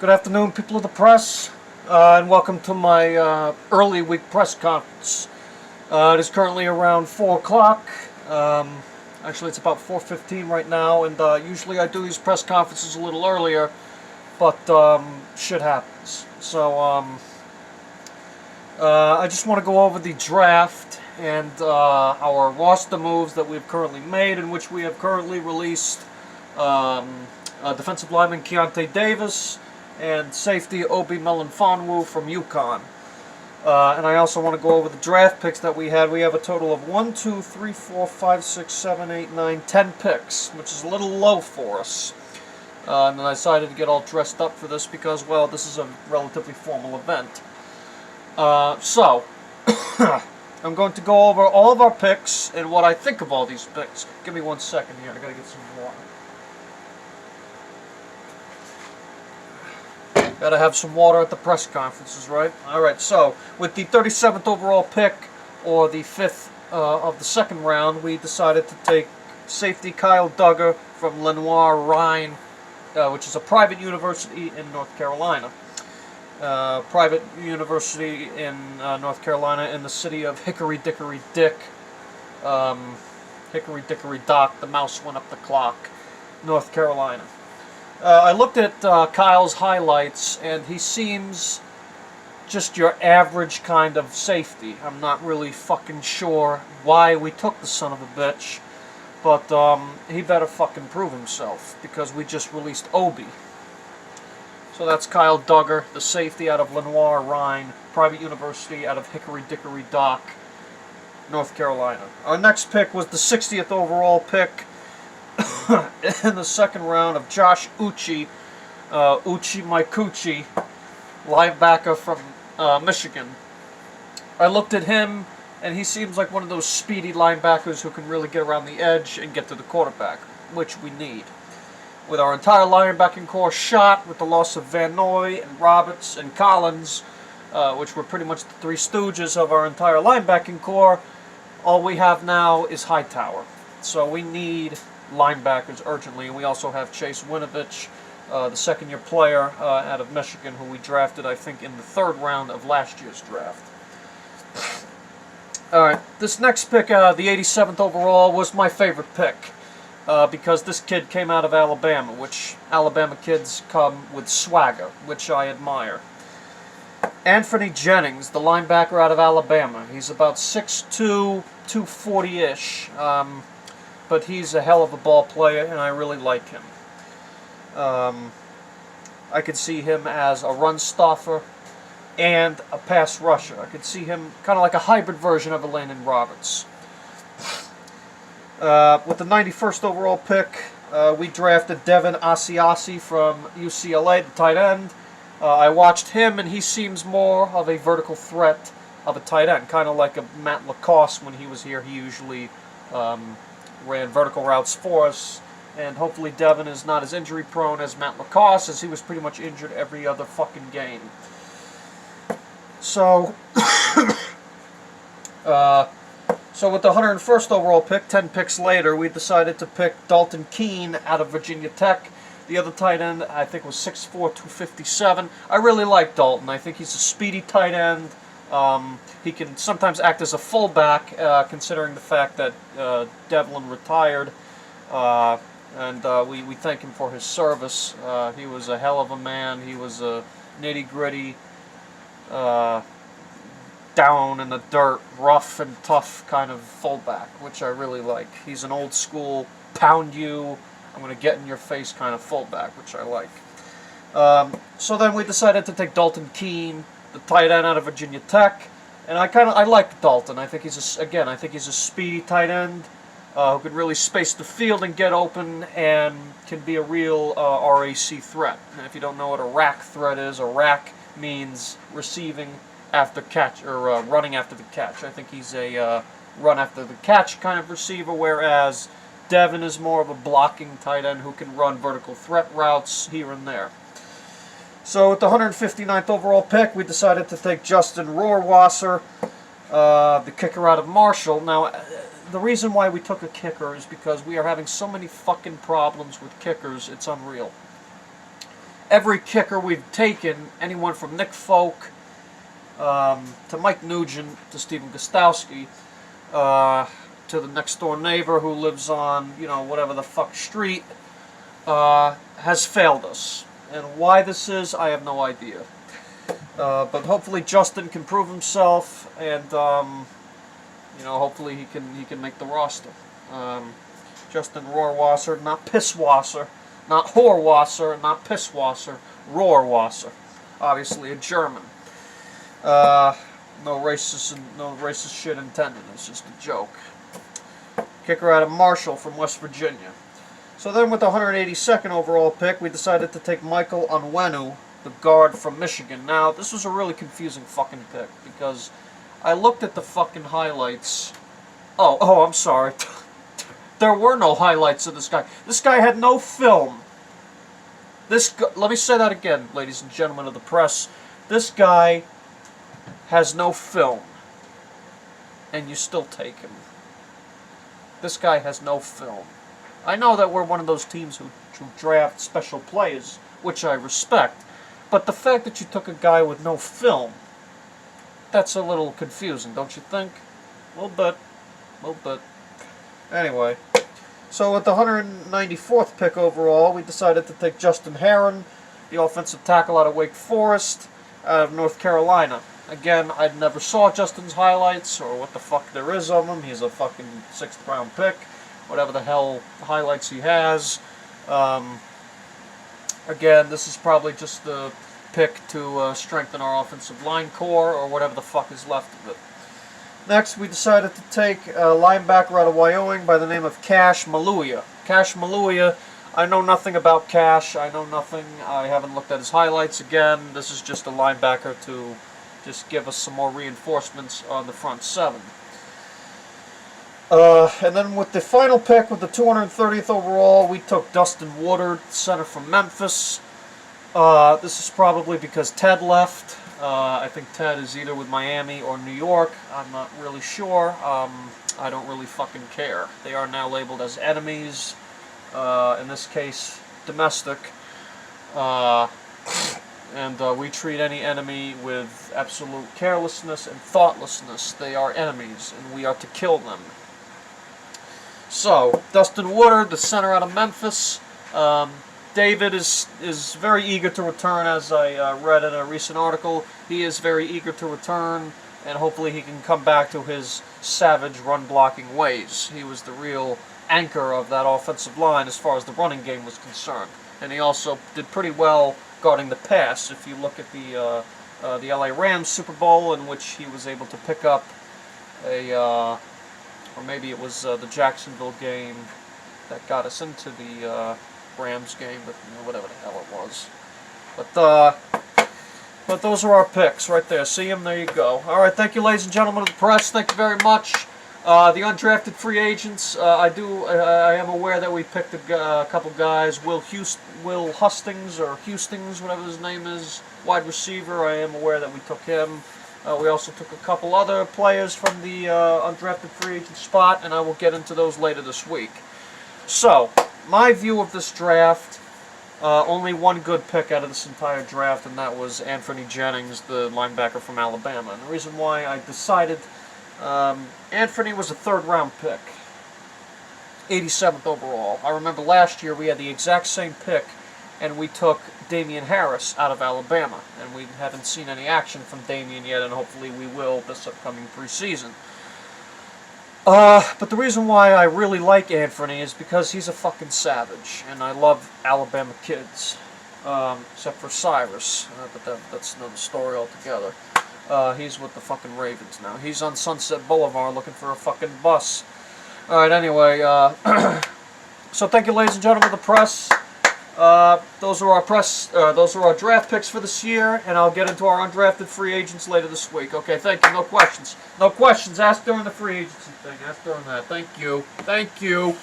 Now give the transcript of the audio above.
Good afternoon, people of the press, and welcome to my early week press conference. It is currently around 4 o'clock. Actually, it's about 4:15 right now, and usually I do these press conferences a little earlier, but shit happens. So I just want to go over the draft and our roster moves that we've currently made, in which we have currently released defensive lineman Keontae Davis and safety Obi Melanfonwu from UConn. And I also want to go over the draft picks that we had. We have a total of 1, 2, 3, 4, 5, 6, 7, 8, 9, 10 picks, which is a little low for us. And I decided to get all dressed up for this because, well, this is a relatively formal event. So, I'm going to go over all of our picks and what I think of all these picks. Give me 1 second here. I gotta get some water. Gotta have some water at the press conferences, right? Alright, so with the 37th overall pick, or the 5th of the second round, we decided to take safety Kyle Duggar from Lenoir-Rhyne, which is a private university in North Carolina. Private university in North Carolina in the city of Hickory Dickory Dick. Hickory Dickory Dock, the mouse went up the clock, North Carolina. I looked at Kyle's highlights, and he seems just your average kind of safety. I'm not really fucking sure why we took the son of a bitch, but he better fucking prove himself, because we just released Obi. So that's Kyle Duggar, the safety out of Lenoir-Rhyne, private university out of Hickory Dickory Dock, North Carolina. Our next pick was the 60th overall pick in the second round of Josh Uche, Uche My Coochie, linebacker from Michigan. I looked at him, and he seems like one of those speedy linebackers who can really get around the edge and get to the quarterback, which we need. With our entire linebacking core shot, with the loss of Van Noy and Roberts and Collins, which were pretty much the three stooges of our entire linebacking core, all we have now is Hightower. So we need linebackers urgently, and we also have Chase Winovich, the second-year player out of Michigan, who we drafted, I think, in the third round of last year's draft. Alright, this next pick, the 87th overall, was my favorite pick, because this kid came out of Alabama, which Alabama kids come with swagger, which I admire. Anthony Jennings, the linebacker out of Alabama. He's about 6'2", 240-ish. But he's a hell of a ball player, and I really like him. I could see him as a run stopper and a pass rusher. I could see him kind of like a hybrid version of a Landon Roberts. With the 91st overall pick, we drafted Devin Asiasi from UCLA, the tight end. I watched him, and he seems more of a vertical threat of a tight end, kind of like a Matt Lacoste when he was here. He usually ran vertical routes for us, and hopefully Devin is not as injury prone as Matt Lacoste, as he was pretty much injured every other fucking game. So, so with the 101st overall pick, 10 picks later, we decided to pick Dalton Keene out of Virginia Tech. The other tight end, I think, was 6'4", 257. I really like Dalton. I think he's a speedy tight end. He can sometimes act as a fullback, considering the fact that Devlin retired, and we thank him for his service. He was a hell of a man. He was a nitty-gritty, down in the dirt, rough and tough kind of fullback, which I really like. He's an old-school, pound you, I'm going to get in your face kind of fullback, which I like. So then we decided to take Dalton Keene, the tight end out of Virginia Tech, and I like Dalton. I think he's a speedy tight end who can really space the field and get open, and can be a real RAC threat. And if you don't know what a rack threat is, a rack means receiving after catch, or running after the catch. I think he's a run after the catch kind of receiver, whereas Devin is more of a blocking tight end who can run vertical threat routes here and there. So with the 159th overall pick, we decided to take Justin Rohrwasser, the kicker out of Marshall. Now, the reason why we took a kicker is because we are having so many fucking problems with kickers, it's unreal. every kicker we've taken, anyone from Nick Folk to Mike Nugent to Stephen Gostowski to the next door neighbor who lives on, whatever the fuck street, has failed us. And why this is, I have no idea. But hopefully Justin can prove himself, and hopefully he can make the roster. Justin Rohrwasser, not Pisswasser, not Horwasser, not Pisswasser, Rohrwasser. Obviously a German. No racist shit intended. It's just a joke. Kicker out of Marshall from West Virginia. So then with the 182nd overall pick, we decided to take Michael Onwenu, the guard from Michigan. Now, this was a really confusing fucking pick, because I looked at the fucking highlights. Oh, I'm sorry. There were no highlights of this guy. This guy had no film. Let me say that again, ladies and gentlemen of the press. This guy has no film, and you still take him. This guy has no film. I know that we're one of those teams who draft special players, which I respect, but the fact that you took a guy with no film, that's a little confusing, don't you think? A little bit. Anyway, so with the 194th pick overall, we decided to take Justin Herron, the offensive tackle out of Wake Forest, out of North Carolina. Again, I never saw Justin's highlights, or what the fuck there is of him. He's a fucking 6th round pick. Whatever the hell highlights he has. Again, this is probably just the pick to strengthen our offensive line core, or whatever the fuck is left of it. Next, we decided to take a linebacker out of Wyoming by the name of Cash Maluia. Cash Maluia, I know nothing about Cash. I know nothing. I haven't looked at his highlights. Again, this is just a linebacker to just give us some more reinforcements on the front seven. And then with the final pick, with the 230th overall, we took Dustin Woodard, center from Memphis. This is probably because Ted left. I think Ted is either with Miami or New York. I'm not really sure. I don't really fucking care. They are now labeled as enemies. In this case, domestic. And we treat any enemy with absolute carelessness and thoughtlessness. They are enemies, and we are to kill them. So, Dustin Woodard, the center out of Memphis. David is very eager to return, as I read in a recent article. He is very eager to return, and hopefully he can come back to his savage run-blocking ways. He was the real anchor of that offensive line as far as the running game was concerned. And he also did pretty well guarding the pass. If you look at the LA Rams Super Bowl, in which he was able to pick up a... or maybe it was the Jacksonville game that got us into the Rams game, but whatever the hell it was. But those are our picks right there. See them? There you go. All right, thank you, ladies and gentlemen of the press. Thank you very much. The undrafted free agents, I am aware that we picked a couple guys. Will Hustings, or Hustings, whatever his name is, wide receiver. I am aware that we took him. We also took a couple other players from the undrafted free agent spot, and I will get into those later this week. So, my view of this draft, only one good pick out of this entire draft, and that was Anthony Jennings, the linebacker from Alabama. And the reason why I decided Anthony was a 3rd round pick, 87th overall. I remember last year we had the exact same pick, and we took Damian Harris out of Alabama, and we haven't seen any action from Damian yet, and hopefully we will this upcoming preseason. But the reason why I really like Anthony is because he's a fucking savage, and I love Alabama kids, except for Cyrus, but that's another story altogether. He's with the fucking Ravens now. He's on Sunset Boulevard looking for a fucking bus. Alright, anyway, so thank you, ladies and gentlemen of the press. Those are our draft picks for this year, and I'll get into our undrafted free agents later this week. Okay, thank you. No questions. No questions. Ask during the free agency thing. Ask during that. Thank you. Thank you.